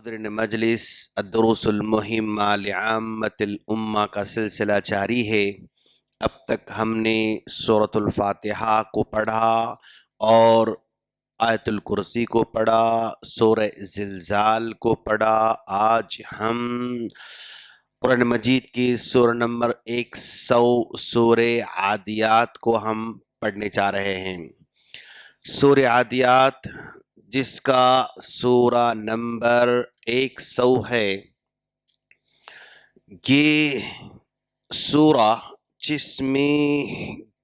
حاضرین مجلس الدروس المہمہ لعامۃ الامہ کا سلسلہ جاری ہے۔ اب تک ہم نے سورۃ الفاتحہ کو پڑھا اور آیت الکرسی کو پڑھا، سورہ زلزال کو پڑھا۔ آج ہم قرآن مجید کی سورہ نمبر 100 سورہ عادیات کو ہم پڑھنے جا رہے ہیں۔ سورہ عادیات جس کا سورہ نمبر 100 ہے، یہ سورہ جس میں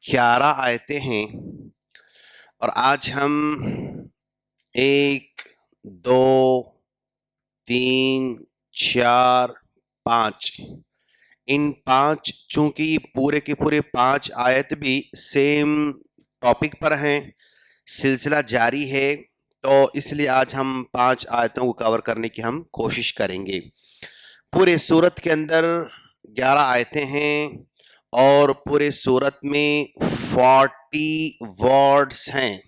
11 آیتیں ہیں، اور آج ہم 1 2 3 4 5 ان 5 چونکہ یہ پورے کے پورے 5 آیت بھی سیم ٹاپک پر ہیں، سلسلہ جاری ہے، تو اس لیے آج ہم 5 آیتوں کو کور کرنے کی ہم کوشش کریں گے۔ پورے سورت کے اندر 11 آیتیں ہیں اور پورے سورت میں 40 ورڈز ہیں۔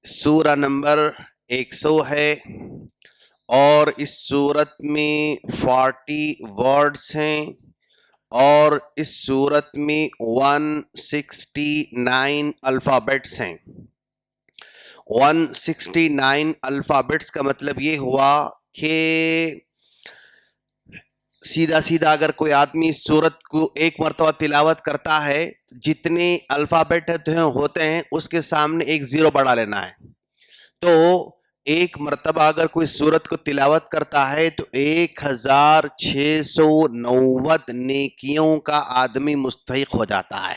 سورہ نمبر 100 ہے اور اس سورت میں 40 ورڈز ہیں، اور اس سورت میں 169 الفابیٹس ہیں۔ 169 الفابیٹس کا مطلب یہ ہوا کہ سیدھا اگر کوئی آدمی اس سورت کو ایک مرتبہ تلاوت کرتا ہے، جتنے الفابیٹ ہوتے ہیں اس کے سامنے ایک زیرو بڑھا لینا ہے۔ تو ایک مرتبہ اگر کوئی سورت کو تلاوت کرتا ہے تو 1690 نیکیوں کا آدمی مستحق ہو جاتا ہے۔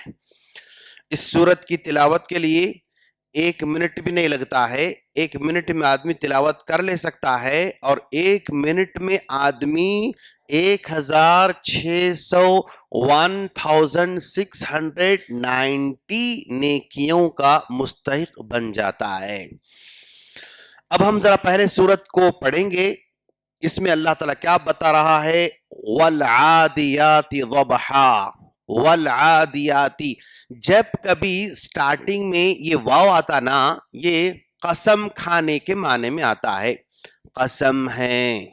اس سورت کی تلاوت کے لیے 1 منٹ بھی نہیں لگتا ہے، 1 منٹ میں آدمی تلاوت کر لے سکتا ہے، اور 1 منٹ میں آدمی 1690 نیکیوں کا مستحق بن جاتا ہے۔ اب ہم ذرا پہلے سورت کو پڑھیں گے۔ اس میں اللہ تعالیٰ کیا بتا رہا ہے؟ والعادیات ضبحا، والعادیات، جب کبھی سٹارٹنگ میں یہ واو آتا نا، یہ قسم کھانے کے معنی میں آتا ہے۔ قسم ہے،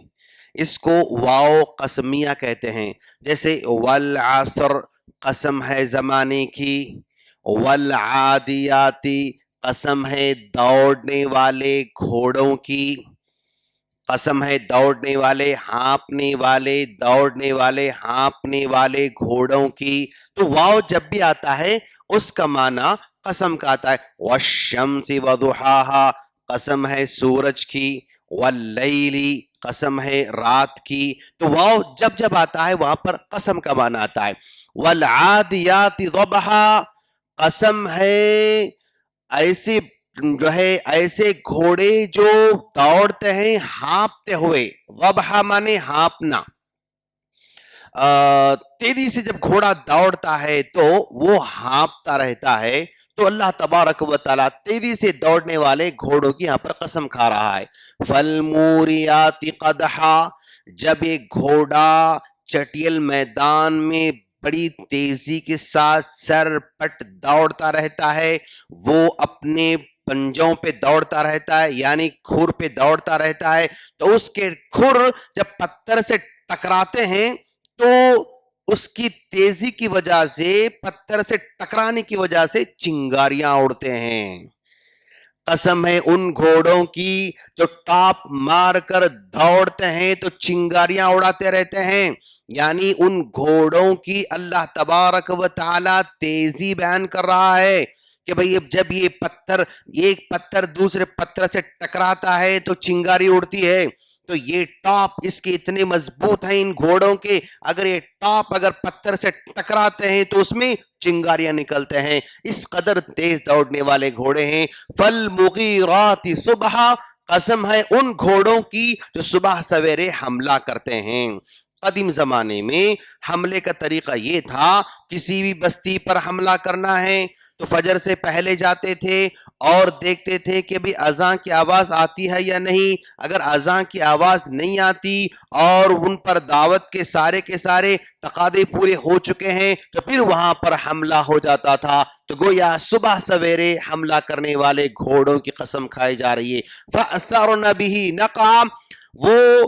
اس کو واو قسمیہ کہتے ہیں، جیسے والعصر قسم ہے زمانے کی، والعادیات قسم ہے دوڑنے والے گھوڑوں کی، قسم ہے دوڑنے والے ہانپنے والے، دوڑنے والے ہانپنے والے گھوڑوں کی۔ تو واو جب بھی آتا ہے اس کا معنی قسم کا آتا ہے۔ والشمس وضحاہا، قسم ہے سورج کی، واللیل قسم ہے رات کی۔ تو واو جب آتا ہے وہاں پر قسم کا معنی آتا ہے۔ والعادیات ضبحا، قسم ہے ایسے گھوڑے جو دوڑتے ہیں ہانپتے ہوئے۔ ضبحا مانے ہانپنا، تیزی سے جب گھوڑا دوڑتا ہے تو وہ ہانپتا رہتا ہے، تو اللہ تبارک و تعالیٰ تیزی سے دوڑنے والے گھوڑوں کی یہاں پر قسم کھا رہا ہے۔ فالموریات قدحا، جب ایک گھوڑا چٹیل میدان میں بڑی تیزی کے ساتھ سر پٹ دوڑتا رہتا ہے، وہ اپنے پنجوں پہ دوڑتا رہتا ہے، یعنی کھر پہ دوڑتا رہتا ہے، تو اس کے کھر جب پتھر سے ٹکراتے ہیں تو اس کی تیزی کی وجہ سے، پتھر سے ٹکرانے کی وجہ سے چنگاریاں اڑتے ہیں۔ قسم ہے ان گھوڑوں کی جو ٹاپ مار کر دوڑتے ہیں تو چنگاریاں اڑاتے رہتے ہیں، یعنی ان گھوڑوں کی اللہ تبارک و تعالی تیزی بیان کر رہا ہے کہ بھئی جب یہ پتھر، ایک پتھر دوسرے پتھر سے ٹکراتا ہے تو چنگاری اڑتی ہے، تو یہ ٹاپ اس کے اتنے مضبوط ہیں ان گھوڑوں کے، اگر یہ ٹاپ اگر پتھر سے ٹکراتے ہیں تو اس میں چنگاریاں نکلتے ہیں، اس قدر تیز دوڑنے والے گھوڑے ہیں۔ فالمغیرات صبحا، قسم ہے ان گھوڑوں کی جو صبح سویرے حملہ کرتے ہیں۔ قدیم زمانے میں حملے کا طریقہ یہ تھا، کسی بھی بستی پر حملہ کرنا ہے تو فجر سے پہلے جاتے تھے اور دیکھتے تھے کہ بھی اذان کی آواز آتی ہے یا نہیں۔ اگر اذان کی آواز نہیں آتی اور ان پر دعوت کے سارے تقاضے پورے ہو چکے ہیں تو پھر وہاں پر حملہ ہو جاتا تھا۔ تو گویا صبح سویرے حملہ کرنے والے گھوڑوں کی قسم کھائی جا رہی ہے۔ فَأَثَرْنَ بِهِ نَقْعًا، وہ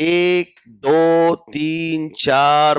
1, 2, 3, 4,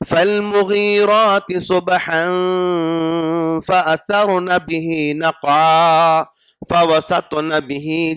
فالمغيرات صبحا فأثرن به نقعا فوسطن به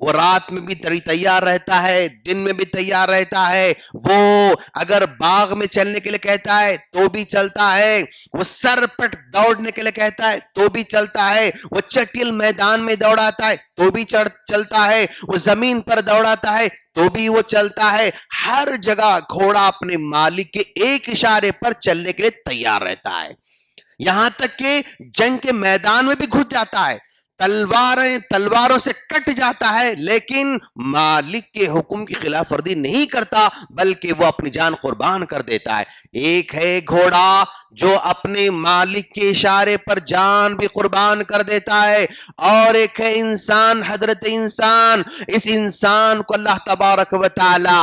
وہ رات میں بھی تیار رہتا ہے، دن میں بھی تیار رہتا ہے، وہ اگر باغ میں چلنے کے لیے کہتا ہے تو بھی چلتا ہے، وہ سر پٹ دوڑنے کے لیے کہتا ہے تو بھی چلتا ہے، وہ چٹیل میدان میں دوڑاتا ہے تو بھی چلتا ہے، وہ زمین پر دوڑاتا ہے تو بھی وہ چلتا ہے، ہر جگہ گھوڑا اپنے مالک کے ایک اشارے پر چلنے کے لیے تیار رہتا ہے، یہاں تک کہ جنگ کے میدان میں بھی گھس جاتا ہے، تلواروں سے کٹ جاتا ہے، لیکن مالک کے حکم کی خلاف ورزی نہیں کرتا بلکہ وہ اپنی جان قربان کر دیتا ہے۔ ایک ہے گھوڑا جو اپنے مالک کے اشارے پر جان بھی قربان کر دیتا ہے، اور ایک ہے انسان، حضرت انسان۔ اس انسان کو اللہ تبارک و تعالی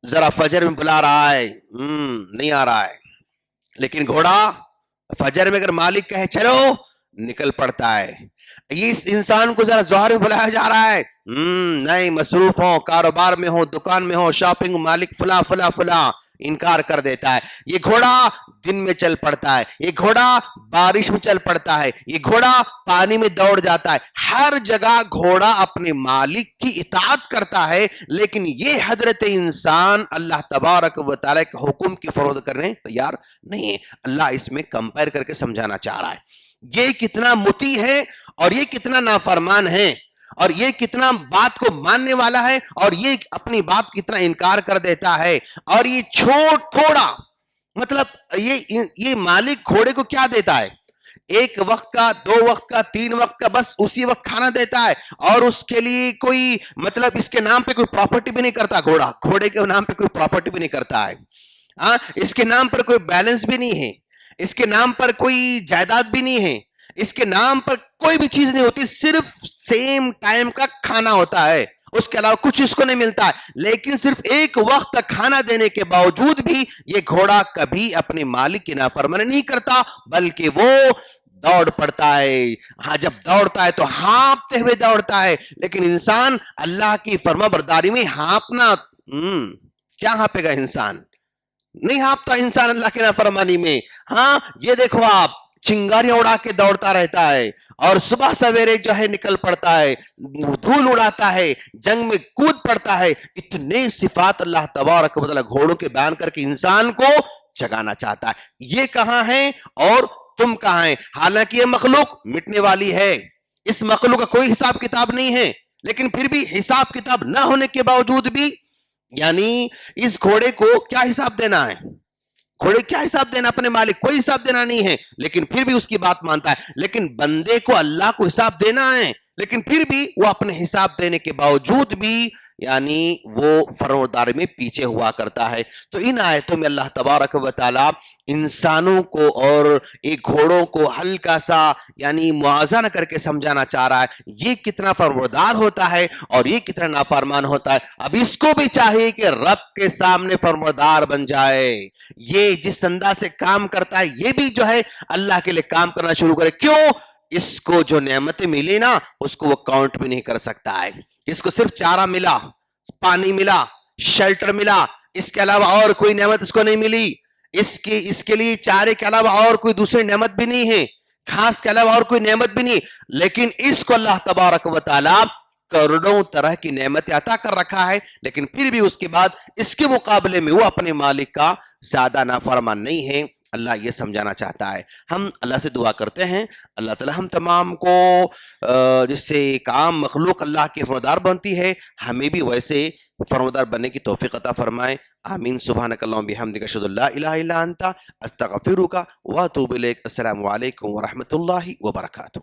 ذرا فجر میں بلا رہا ہے، نہیں آ رہا ہے، لیکن گھوڑا فجر میں اگر مالک کہے چلو نکل پڑتا ہے۔ یہ اس انسان کو ذرا ظہر میں بلایا جا رہا ہے، نہیں، مصروف ہو، کاروبار میں ہو، دکان میں ہو، شاپنگ، مالک فلاں فلاں فلاں، انکار کر دیتا ہے۔ یہ گھوڑا دن میں چل پڑتا ہے، یہ گھوڑا بارش میں چل پڑتا ہے، یہ گھوڑا پانی میں دوڑ جاتا ہے، ہر جگہ گھوڑا اپنے مالک کی اطاعت کرتا ہے، لیکن یہ حضرت انسان اللہ تبارک و تعالی کے حکم کی فروض کرنے تیار نہیں ہے۔ اللہ اس میں کمپیر کر کے سمجھانا چاہ رہا ہے، یہ کتنا مطیع ہے اور یہ کتنا نافرمان ہے، اور یہ کتنا بات کو ماننے والا ہے اور یہ اپنی بات کتنا انکار کر دیتا ہے۔ اور یہ تھوڑا مطلب یہ مالک گھوڑے کو کیا دیتا ہے؟ ایک وقت کا، 2 وقت کا، 3 وقت کا، بس اسی وقت کھانا دیتا ہے، اور اس کے لیے کوئی مطلب اس کے نام پہ کوئی پراپرٹی بھی نہیں کرتا، گھوڑے کے نام پہ کوئی پراپرٹی بھی نہیں کرتا ہے، اس کے نام پر کوئی بیلنس بھی نہیں ہے، اس کے نام پر کوئی جائیداد بھی نہیں ہے، اس کے نام پر کوئی بھی چیز نہیں ہوتی، صرف سیم ٹائم کا کھانا ہوتا ہے، اس کے علاوہ کچھ اس کو نہیں ملتا ہے، لیکن صرف ایک وقت تک کھانا دینے کے باوجود بھی یہ گھوڑا کبھی اپنے مالک کی نافرمانی نہیں کرتا، بلکہ وہ دوڑ پڑتا ہے۔ ہاں، جب دوڑتا ہے تو ہانپتے ہوئے دوڑتا ہے، لیکن انسان اللہ کی فرما برداری میں ہانپنا، کیا ہانپے گا انسان؟ نہیں ہانپتا انسان اللہ کی نافرمانی میں۔ ہاں، یہ دیکھو آپ، چنگاریاں اڑا کے دوڑتا رہتا ہے، اور صبح سویرے جو ہے نکل پڑتا ہے، دھول اڑاتا ہے، جنگ میں کود پڑتا ہے۔ اتنے صفات اللہ تبارک و تعالی گھوڑوں کے بیان کر کے انسان کو جگانا چاہتا ہے۔ یہ کہاں ہیں اور تم کہاں ہیں؟ حالانکہ یہ مخلوق مٹنے والی ہے، اس مخلوق کا کوئی حساب کتاب نہیں ہے، لیکن پھر بھی حساب کتاب نہ ہونے کے باوجود بھی، یعنی اس گھوڑے کو کیا حساب دینا ہے؟ گھوڑے کیا حساب دینا اپنے مالک؟ کوئی حساب دینا نہیں ہے، لیکن پھر بھی اس کی بات مانتا ہے۔ لیکن بندے کو اللہ کو حساب دینا ہے، لیکن پھر بھی وہ اپنے حساب دینے کے باوجود بھی یعنی وہ فرمانبرداری میں پیچھے ہوا کرتا ہے۔ تو ان آیتوں میں اللہ تبارک و تعالی انسانوں کو اور ایک گھوڑوں کو ہلکا سا یعنی موازنہ کر کے سمجھانا چاہ رہا ہے، یہ کتنا فرمانبردار ہوتا ہے اور یہ کتنا نافرمان ہوتا ہے۔ اب اس کو بھی چاہیے کہ رب کے سامنے فرمانبردار بن جائے، یہ جس انداز سے کام کرتا ہے یہ بھی جو ہے اللہ کے لیے کام کرنا شروع کرے۔ کیوں؟ اس کو جو نعمتیں ملی نا اس کو وہ کاؤنٹ بھی نہیں کر سکتا ہے۔ اس کو صرف چارہ ملا، پانی ملا، شیلٹر ملا، اس کے علاوہ اور کوئی نعمت اس کو نہیں ملی۔ اس کے لیے چارے کے علاوہ اور کوئی دوسری نعمت بھی نہیں ہے، گھاس کے علاوہ اور کوئی نعمت بھی نہیں، لیکن اس کو اللہ تبارک و تعالی کروڑوں طرح کی نعمت عطا کر رکھا ہے، لیکن پھر بھی اس کے بعد اس کے مقابلے میں وہ اپنے مالک کا زیادہ نافرمان نہیں ہے۔ اللہ یہ سمجھانا چاہتا ہے۔ ہم اللہ سے دعا کرتے ہیں اللہ تعالی ہم تمام کو جس سے ایک عام مخلوق اللہ کے فرمانبردار بنتی ہے، ہمیں بھی ویسے فرمانبردار بننے کی توفیق عطا فرمائے۔ آمین۔ سبحانک اللہم بحمدک اشہد ان لا الہ الا انت استغفرک واتوب الیک۔ السلام علیکم ورحمۃ اللہ وبرکاتہ۔